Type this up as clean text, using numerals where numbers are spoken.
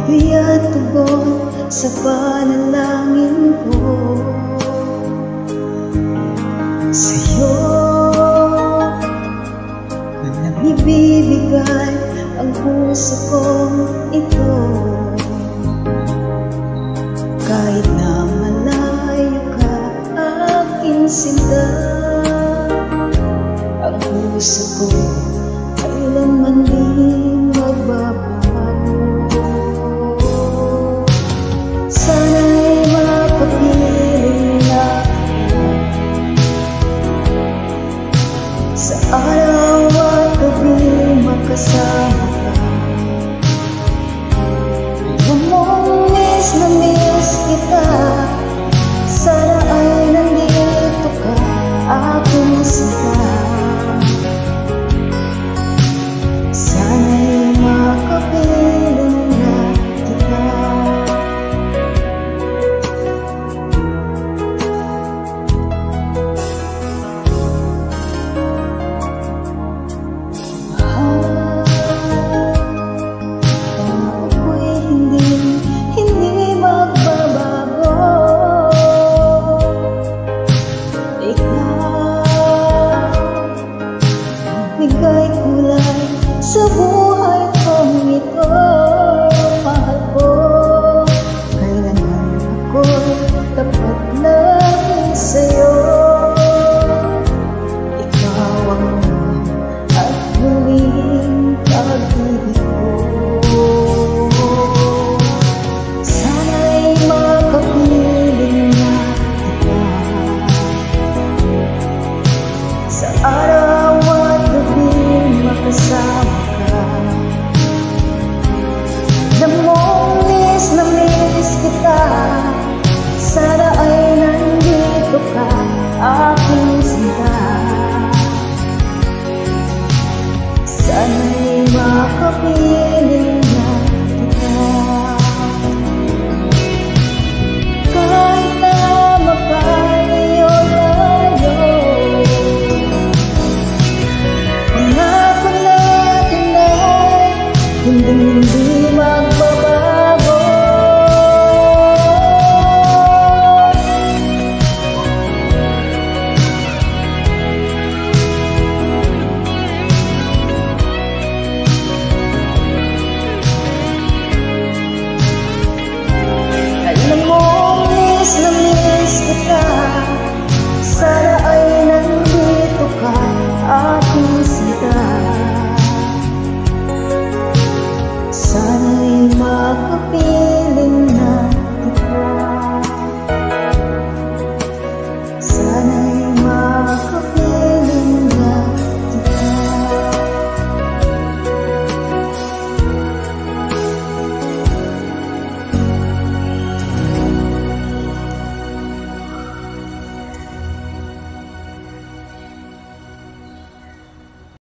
biyat tugon sa panalangin ko. Sa'yo ko lang ibibigay ang puso kong ito. Kahit na malayo ka, aking sinta, ang puso ko kailanman di magbabago. Sana'y makapiling na sa araw at gabi makasama ka. Alam mong miss na miss kita, sana ay nandito ka, aking sinta. Sana'y makapiling na kita. Bigay kulay sa buhay kong ito, mahal ko. Kailanman ako'y tapat lang sa'yo. Ikaw ang unang at huling pag-ibig ko. Sana'y makapiling na kita sa araw kasama ka. Alam mong miss na miss kita, sana ay nandito ka, aking sinta. Sana'y makapiling